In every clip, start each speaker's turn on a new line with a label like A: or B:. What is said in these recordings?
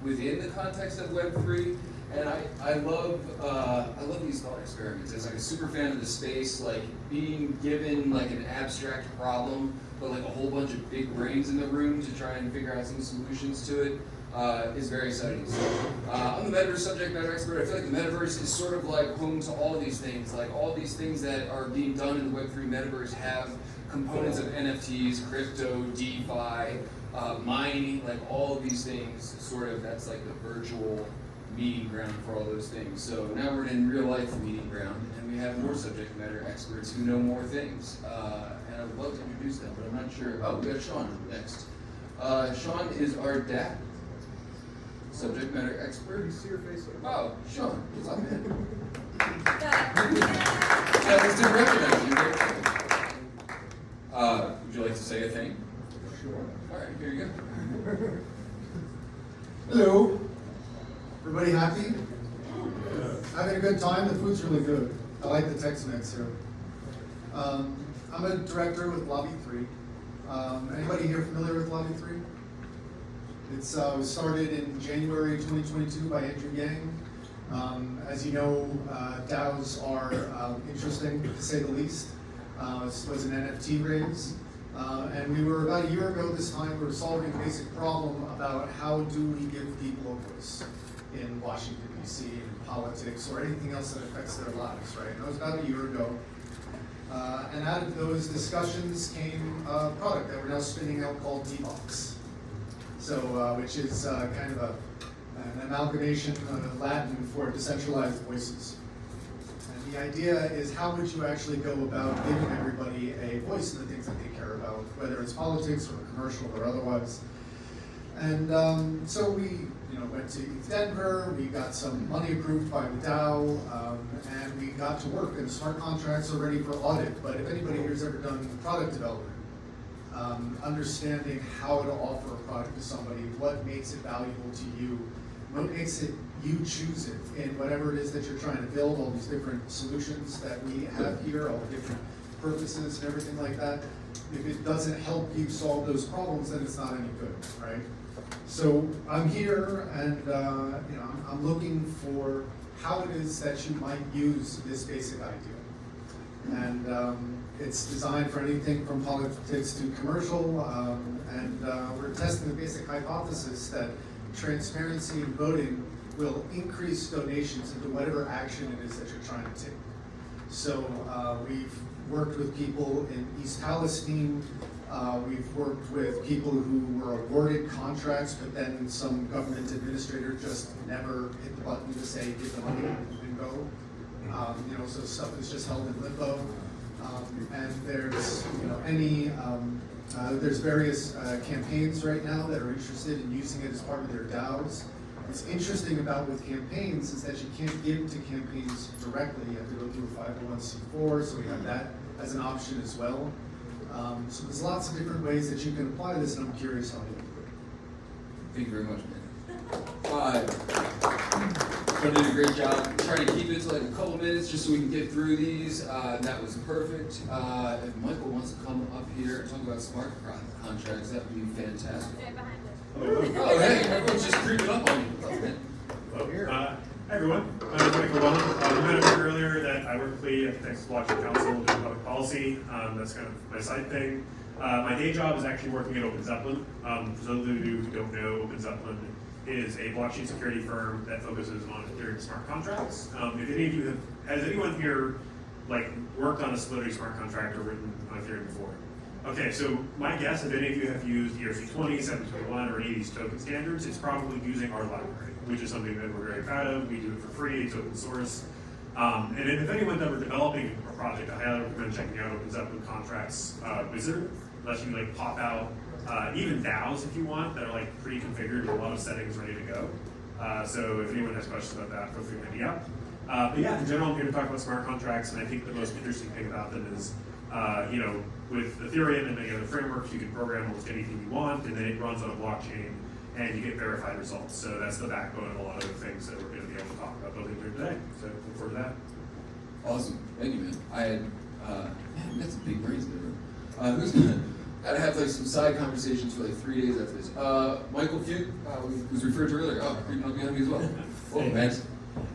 A: within the context of Web3, and I love these thought experiments. As like a super fan of the space, like being given like an abstract problem, but like a whole bunch of big brains in the room to try and figure out some solutions to it is very exciting. So I'm the metaverse subject matter expert. I feel like the metaverse is sort of like home to all these things. Like all these things that are being done in the Web3 metaverse have components of NFTs, crypto, DeFi, mining, like all of these things, sort of, that's like the virtual meeting ground for all those things. So now we're in real life meeting ground, and we have more subject matter experts who know more things. And I would love to introduce them, but I'm not sure. Oh, we got Sean next. Sean is our DAP, subject matter expert.
B: You see your face?
A: Oh, Sean, what's up, man? I just didn't recognize you. Would you like to say a thing?
B: Sure.
A: All right, here you go.
B: Hello. Everybody happy? Having a good time? The food's really good. I like the Tex-Mex here. I'm a director with Lobby 3. Anybody here familiar with Lobby 3? It's was started in January 2022 by Andrew Yang. As you know, DAOs are interesting, to say the least. This was an NFT raise. And we were, about a year ago this time, we were solving a basic problem about how do we give people a voice in Washington, D.C., in politics, or anything else that affects their lives, right? And that was about a year ago. And out of those discussions came a product that we're now spinning out called D-Box. So, which is kind of an amalgamation of Latin for decentralized voices. And the idea is, how would you actually go about giving everybody a voice in the things that they care about, whether it's politics or commercial or otherwise. And so we went to Denver, we got some money approved by the DAO, and we got to work, and smart contracts are ready for audit. But if anybody here's ever done product development, understanding how to offer a product to somebody, what makes it valuable to you, what makes it you choose it in whatever it is that you're trying to build, all these different solutions that we have here, all the different purposes and everything like that. If it doesn't help you solve those problems, then it's not any good, right? So I'm here, and I'm looking for how it is that you might use this basic idea. And it's designed for anything from politics to commercial, and we're testing the basic hypothesis that transparency in voting will increase donations into whatever action it is that you're trying to take. So we've worked with people in East Palestine. We've worked with people who were awarded contracts, but then some government administrator just never hit the button to say, give the money and go. So stuff is just held in limbo. And there's, there's various campaigns right now that are interested in using it as part of their DAOs. What's interesting about with campaigns is that you can't give to campaigns directly. You have to go through a 501c4, so we have that as an option as well. So there's lots of different ways that you can apply this, and I'm curious how you do it.
A: Thank you very much, man. You did a great job. Trying to keep it to like a couple minutes just so we can get through these. That was perfect. If Michael wants to come up here and talk about smart contracts, that would be fantastic. Oh, hey, everyone's just creeping up on you. What's up, man?
C: Hello. Hi, everyone. I'm Michael Wellman. You might have heard earlier that I work for the Texas Blockchain Council doing public policy. That's kind of my side thing. My day job is actually working at Open Zeppelin. For those of you who don't know, Open Zeppelin is a blockchain security firm that focuses on Ethereum smart contracts. If any of you has anyone here worked on a Solidity smart contract or written on Ethereum before? Okay, so my guess, if any of you have used ERC20, 721, or any of these token standards, it's probably using our library, which is something that we're very proud of. We do it for free, it's open source. And then if anyone's ever developing a project, I highly recommend checking out Open Zeppelin Contracts Wizard. Lets you pop out even DAOs if you want that are pre-configured with a lot of settings ready to go. So if anyone has questions about that, feel free to hit me up. But yeah, in general, I'm here to talk about smart contracts, and I think the most interesting thing about them is, with Ethereum and many other frameworks, you can program almost anything you want, and then it runs on a blockchain, and you get verified results. So that's the backbone of a lot of the things that we're going to be able to talk about building here today. So look forward to that.
A: Awesome. Thank you, man. I had, man, we got some big brains there. gotta have like some side conversations for like 3 days after this. Michael Fuke, was referred to earlier. Oh, you know behind me as well. Oh, man.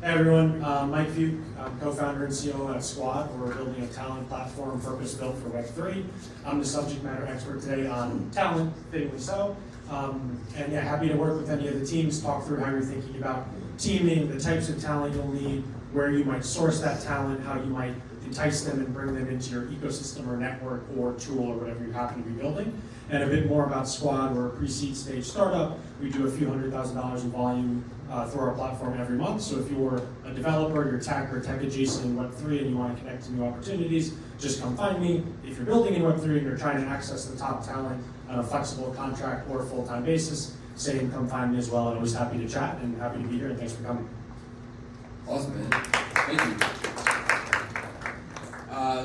D: Hey everyone, Mike Fuke, I'm co-founder and CEO at Squad. We're building a talent platform purpose-built for Web3. I'm the subject matter expert today on talent, fittingly so. And yeah, happy to work with any of the teams, talk through how you're thinking about teaming, the types of talent you'll need, where you might source that talent, how you might entice them and bring them into your ecosystem or network or tool or whatever you happen to be building. And a bit more about Squad. We're a pre-seed stage startup. We do a few $100,000 in volume through our platform every month. So if you're a developer, you're tech or tech adjacent in Web3 and you want to connect to new opportunities, just come find me. If you're building in Web3 and you're trying to access the top talent on a flexible contract or full-time basis, same, come find me as well. I'm always happy to chat and happy to be here, and thanks for coming.
A: Awesome, man. Thank you.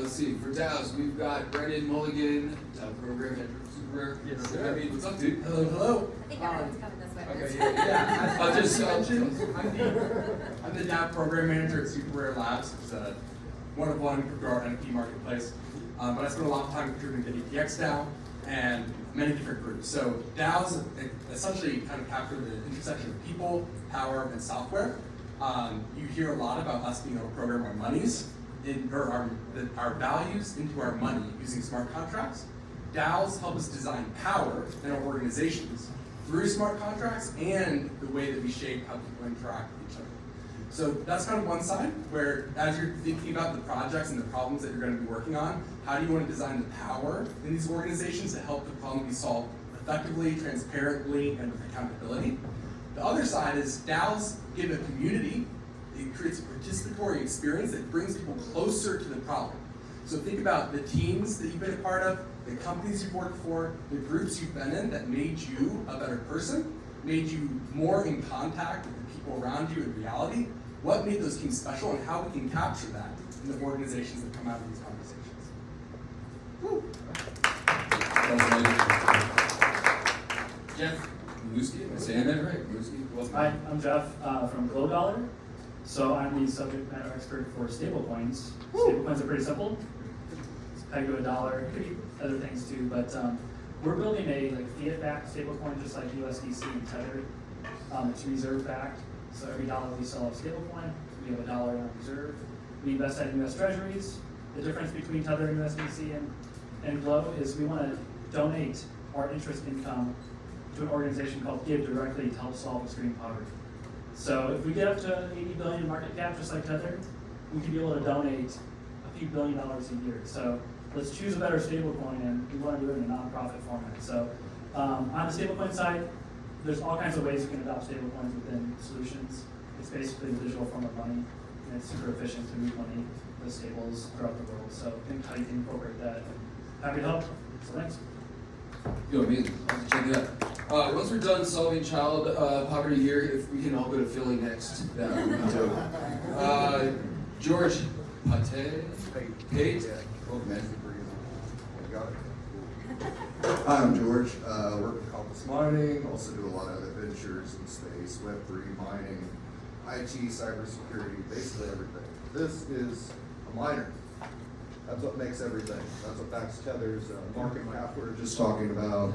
A: Let's see, for DAOs, we've got Brendan Mulligan, program manager, super rare.
E: Yes,
A: I mean, what's up, dude?
E: Hello, hello.
F: I think everyone's coming this way.
E: Okay, yeah.
A: I'll just-
E: I'm the DApp program manager at Super Rare Labs. It's a one-of-one crypto NFT marketplace. But I spent a lot of time contributing to APX DAO and many different groups. So DAOs essentially kind of capture the intersection of people, power, and software. You hear a lot about us being able to program our monies, our values into our money using smart contracts. DAOs help us design power in our organizations through smart contracts and the way that we shape how people interact with each other. So that's kind of one side where, as you're thinking about the projects and the problems that you're going to be working on, how do you want to design the power in these organizations to help the problem be solved effectively, transparently, and with accountability? The other side is DAOs give a community. It creates a participatory experience that brings people closer to the problem. So think about the teams that you've been a part of, the companies you've worked for, the groups you've been in that made you a better person, made you more in contact with the people around you in reality. What made those teams special and how we can capture that in the organizations that come out of these conversations. Woo.
A: Jeff Maluski, am I saying that right? Maluski?
G: Hi, I'm Jeff from Glow Dollar. So I'm the subject matter expert for stablecoins. Stablecoins are pretty simple. It's pegged to $1. Could be other things too, but we're building a fiat-backed stablecoin just like USDC and Tether. It's reserve-backed. So every dollar we sell a stablecoin, we have $1 in our reserve. We invest that in US Treasuries. The difference between Tether and USDC and Glow is we want to donate our interest income to an organization called Give directly to help solve extreme poverty. So if we get up to 80 billion market cap, just like Tether, we could be able to donate a few $1 billion a year. So let's choose a better stablecoin, and we want to do it in a nonprofit format. So on the stablecoin side, there's all kinds of ways you can adopt stablecoins within solutions. It's basically the digital form of money, and it's super efficient to move money with stables throughout the world. So think how you can incorporate that. Happy to help. So thanks.
A: Yo, amazing. I'll have to check it out. Once we're done solving child poverty here, if we can all go to Philly next, that would be dope. George Pate. Oh, man.
H: Hi, I'm George. Work in Compass Mining. Also do a lot of other ventures in space, Web3, mining, IT, cybersecurity, basically everything. This is a miner. That's what makes everything. That's what backs Tether's market cap. We were just talking about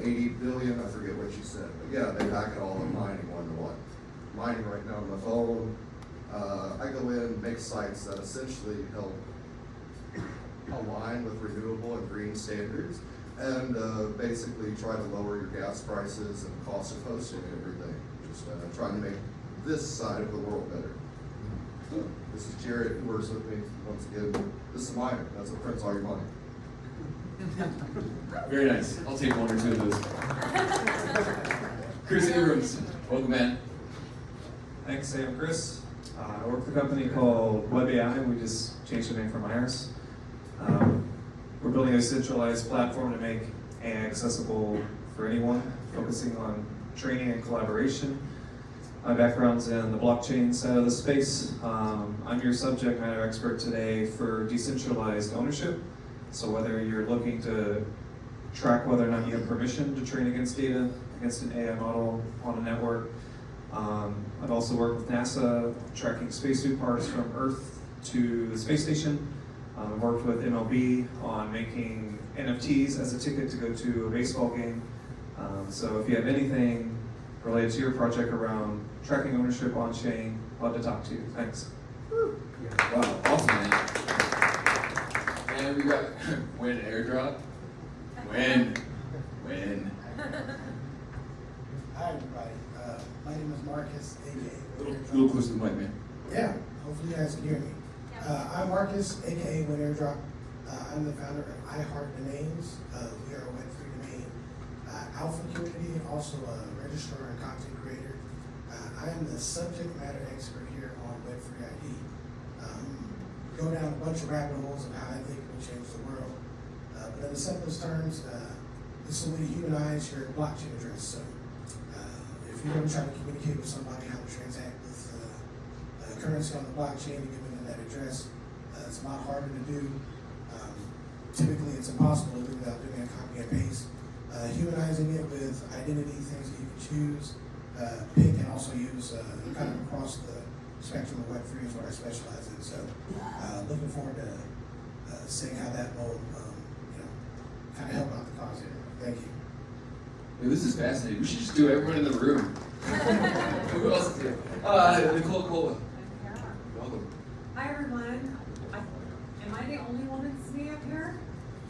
H: 80 billion. I forget what you said, but yeah, they back it all in mining one-to-one. Mining right now on my phone. I go in, make sites that essentially help align with renewable and green standards, and basically try to lower your gas prices and cost of hosting and everything. Just trying to make this side of the world better. So this is Jared, who works with me once again. This is mine. That's what prints all your money.
A: Very nice. I'll take one or two of those. Chris Abrams, welcome, man.
I: Thanks, I'm Chris. I work for a company called Web AI. We just changed the name from Iris. We're building a centralized platform to make AI accessible for anyone, focusing on training and collaboration. My background's in the blockchain side of the space. I'm your subject matter expert today for decentralized ownership. So whether you're looking to track whether or not you have permission to train against data, against an AI model on a network. I've also worked with NASA, tracking spacesuit parts from Earth to the space station. I've worked with MLB on making NFTs as a ticket to go to a baseball game. So if you have anything related to your project around tracking ownership on chain, love to talk to you. Thanks.
A: Wow, awesome, man. And we got win airdrop. Win.
J: Hi, everybody. My name is Marcus, aka
A: Little closer to the mic, man.
J: Yeah, hopefully you guys can hear me. I'm Marcus, aka Win Airdrop. I'm the founder of iHeartDomains. We are a Web3 domain alpha community, also a registrar and content creator. I am the subject matter expert here on Web3 ID. Go down a bunch of rabbit holes of how I think it will change the world. But in the simplest terms, this is a way to humanize your blockchain address. So if you're ever trying to communicate with somebody how to transact with currency on the blockchain and giving them that address, it's a lot harder to do. Typically, it's impossible to do without doing a copy and paste. Humanizing it with identity, things that you can choose, pick, and also use kind of across the spectrum of Web3 is what I specialize in. So looking forward to seeing how that will kind of help out the cause here. Thank you.
A: Hey, this is fascinating. We should just do everyone in the room. Who else is here? Nicole Cola. Welcome.
K: Hi everyone. Am I the only woman sitting up here?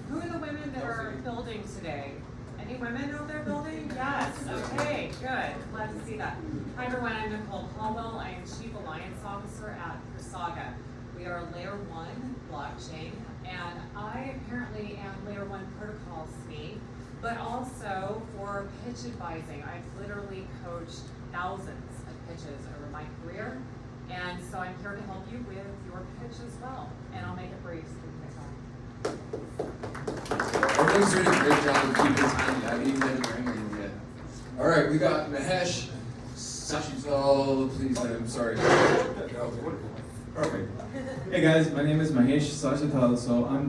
K: Who are the women that are building today? Any women out there building? Yes. Okay, good. Glad to see that. Hi everyone, I'm Nicole Caldwell. I am Chief Alliance Officer at Prasaga. We are a Layer 1 blockchain, and I apparently am Layer 1 protocol SME, but also for pitch advising. I've literally coached thousands of pitches over my career, and so I'm here to help you with your pitch as well. And I'll make it brief so we can get going.
A: Everyone's doing a great job of keeping time. I haven't even been wearing anything yet. All right, we got Mahesh Sashital, please, I'm sorry.
L: Perfect. Hey guys, my name is Mahesh Sashital, so I'm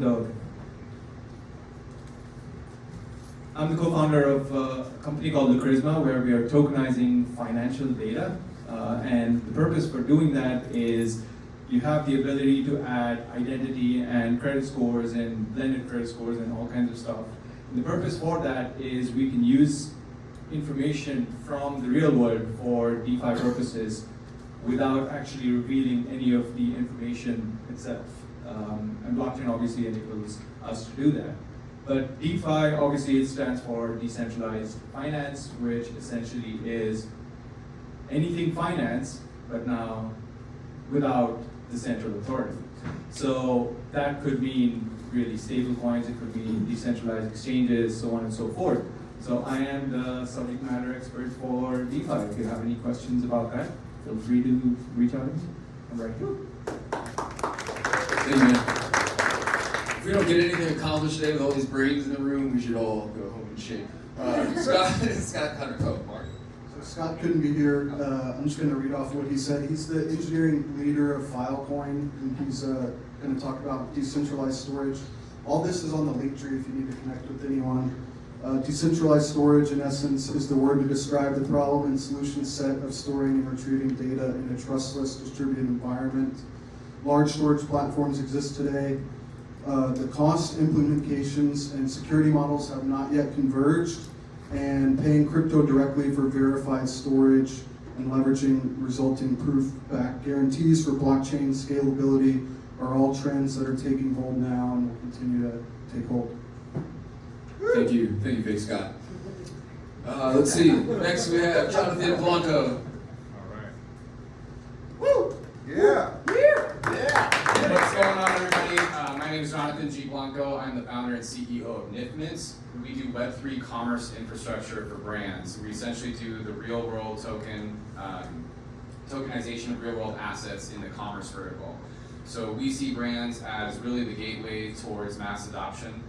L: the co-founder of a company called The Charisma, where we are tokenizing financial data. And the purpose for doing that is you have the ability to add identity and credit scores and blended credit scores and all kinds of stuff. And the purpose for that is we can use information from the real world for DeFi purposes without actually revealing any of the information itself. And blockchain obviously enables us to do that. But DeFi, obviously it stands for decentralized finance, which essentially is anything finance, but now without the central authority. So that could mean really stable coins, it could mean decentralized exchanges, so on and so forth. So I am the subject matter expert for DeFi. If you have any questions about that, feel free to reach out to me. I'm right here.
A: Hey man, if we don't get anything accomplished today with all these brains in the room, we should all go home and shake. Scott Cuttercoat, Mark.
B: So Scott couldn't be here. I'm just going to read off what he said. He's the engineering leader of Filecoin, and he's going to talk about decentralized storage. All this is on the link tree if you need to connect with anyone. Decentralized storage, in essence, is the word to describe the problem and solution set of storing and retrieving data in a trustless distributed environment. Large storage platforms exist today. The cost, implementations, and security models have not yet converged, and paying crypto directly for verified storage and leveraging resulting proof-backed guarantees for blockchain scalability are all trends that are taking hold now and will continue to take hold.
A: Thank you, Big Scott. Let's see, next we have Jonathan Blanco.
H: All right. Woo! Yeah!
M: What's going on, everybody? My name is Jonathan G. Blanco. I'm the founder and CEO of NIFMints. We do Web3 commerce infrastructure for brands. We essentially do the real-world tokenization of real-world assets in the commerce vertical. So we see brands as really the gateway towards mass adoption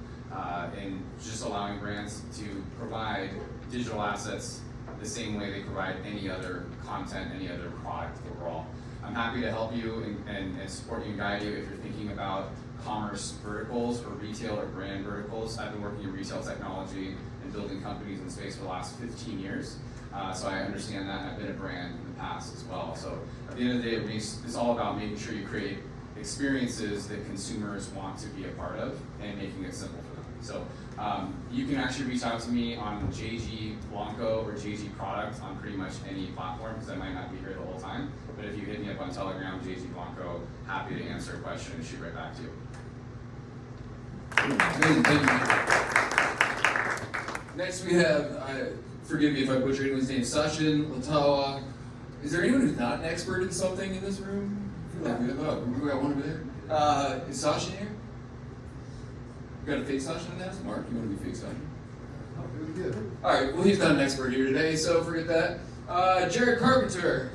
M: and just allowing brands to provide digital assets the same way they provide any other content, any other product overall. I'm happy to help you and support you and guide you if you're thinking about commerce verticals or retail or brand verticals. I've been working in retail technology and building companies in space for the last 15 years. So I understand that, and I've been a brand in the past as well. So at the end of the day, it's all about making sure you create experiences that consumers want to be a part of and making it simple for them. So you can actually reach out to me on JG Blanco or JG Product on pretty much any platform, because I might not be here the whole time. But if you hit me up on Telegram, JG Blanco, happy to answer a question and shoot right back to you.
A: Amazing, thank you. Next we have, forgive me if I butcher anyone's name, Sachin Latawa. Is there anyone who's not an expert in something in this room? I feel like we got one over there. Is Sachin here? We got a fake Sachin in the house? Mark, you want to be fake Sachin?
H: Oh, really good.
A: Alright, well he's not an expert here today, so forget that. Jared Carpenter.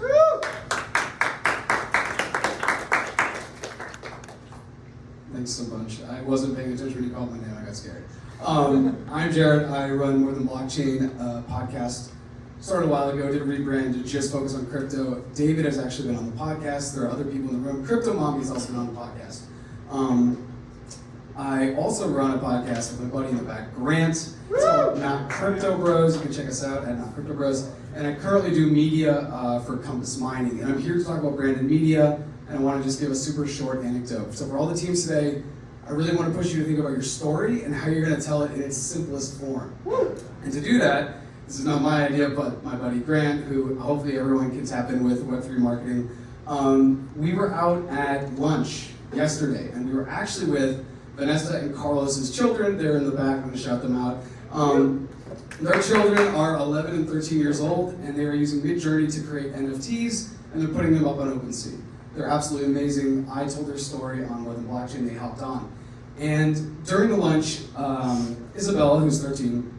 N: Thanks so much. I wasn't paying attention when you called my name, I got scared. I'm Jared, I run More Than Blockchain podcast. Started a while ago, did a rebrand to just focus on crypto. David has actually been on the podcast. There are other people in the room. Crypto Mommy has also been on the podcast. I also run a podcast with my buddy in the back, Grant. It's called Not Crypto Bros. You can check us out at Not Crypto Bros. And I currently do media for Compass Mining. And I'm here to talk about branded media, and I want to just give a super short anecdote. So for all the teams today, I really want to push you to think about your story and how you're going to tell it in its simplest form. And to do that, this is not my idea, but my buddy Grant, who hopefully everyone can tap in with Web3 marketing. We were out at lunch yesterday, and we were actually with Vanessa and Carlos's children. They're in the back, I'm going to shout them out. Their children are 11 and 13 years old, and they are using Midjourney to create NFTs, and they're putting them up on OpenSea. They're absolutely amazing. I told their story on More Than Blockchain, they hopped on. And during the lunch, Isabella, who's 13,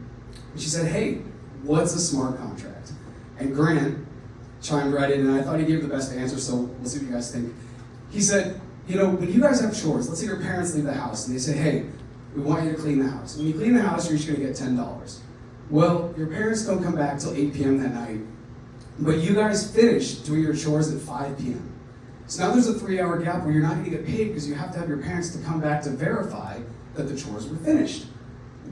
N: she said, hey, what's a smart contract? And Grant chimed right in, and I thought he gave the best answer, so we'll see what you guys think. He said, you know, when you guys have chores, let's say your parents leave the house, and they say, hey, we want you to clean the house. When you clean the house, you're each gonna get $10. Well, your parents don't come back till 8 p.m. that night, but you guys finish doing your chores at 5 p.m. So now there's a 3-hour gap where you're not gonna get paid because you have to have your parents to come back to verify that the chores were finished.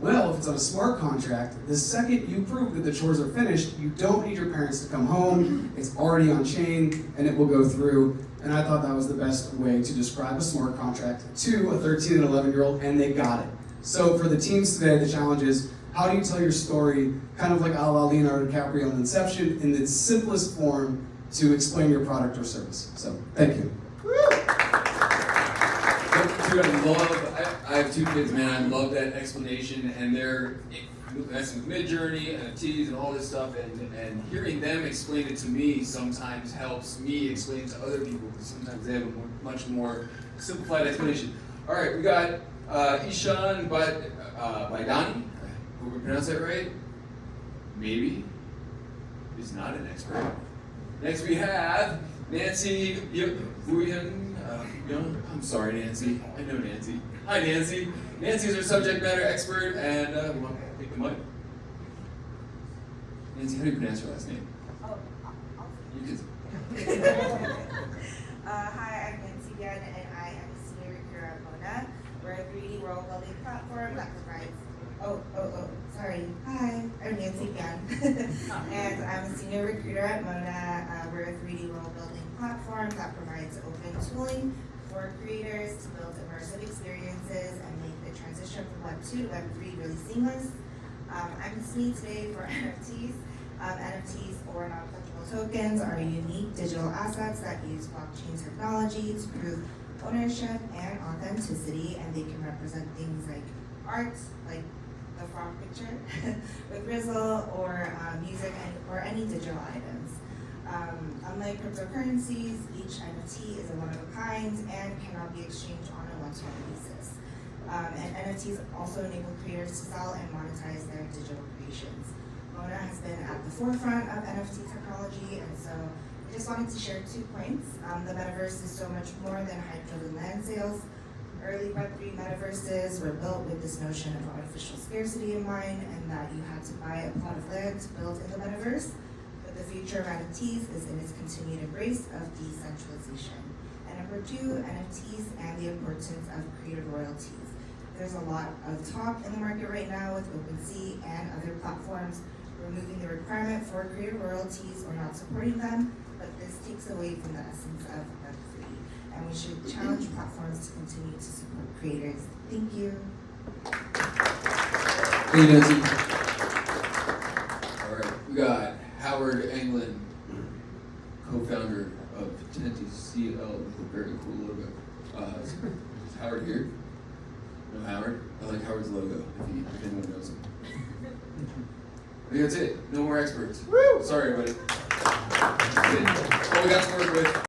N: Well, if it's on a smart contract, the second you prove that the chores are finished, you don't need your parents to come home, it's already on chain, and it will go through. And I thought that was the best way to describe a smart contract to a 13 and 11-year-old, and they got it. So for the teams today, the challenge is, how do you tell your story, kind of like a la Leonardo DiCaprio in Inception, in its simplest form to explain your product or service? So, thank you.
A: Dude, I have 2 kids, man. I love that explanation, and they're messing with Midjourney, NFTs, and all this stuff, and hearing them explain it to me sometimes helps me explain it to other people, because sometimes they have a much more simplified explanation. All right, we got Ishan Baidani. Hope we pronounce that right? Maybe. He's not an expert. Next we have Nancy Vuyan. I'm sorry, Nancy. I know Nancy. Hi, Nancy. Nancy's our subject matter expert, and we want to take the mic. Nancy, how do you pronounce your last name?
O: Oh,
A: You can.
O: Hi, I'm Nancy Gunn, and I am a senior recruiter at Mona. We're a 3D world building platform that provides. Sorry. Hi, I'm Nancy Gunn, and I'm a senior recruiter at Mona. We're a 3D world building platform that provides open tooling for creators to build immersive experiences and make the transition from Web 2 to Web 3 really seamless. I'm the SME today for NFTs. NFTs, or non-fungible tokens, are unique digital assets that use blockchain technology to prove ownership and authenticity, and they can represent things like art, like the frog picture with Rizzle, or music, or any digital items. Unlike cryptocurrencies, each NFT is a one-of-a-kind and cannot be exchanged on a one-to-one basis. And NFTs also enable creators to sell and monetize their digital creations. Mona has been at the forefront of NFT technology, and so I just wanted to share 2 points. The metaverse is so much more than hype-driven land sales. Early Web3 metaverses were built with this notion of artificial scarcity in mind, and that you had to buy a plot of land to build in the metaverse. But the future of NFTs is in its continued embrace of decentralization. And number 2, NFTs and the importance of creative royalties. There's a lot of talk in the market right now with OpenSea and other platforms removing the requirement for creative royalties or not supporting them, but this takes away from the essence of Web3. And we should challenge platforms to continue to support creators. Thank you.
N: Hey, Nancy.
A: All right, we got Howard Englund, co-founder of TownHall with a very cool logo. Is Howard here? No Howard? I like Howard's logo, if anyone knows him. I think that's it. No more experts. Woo! Sorry, everybody. That's it. That's all we got to work with.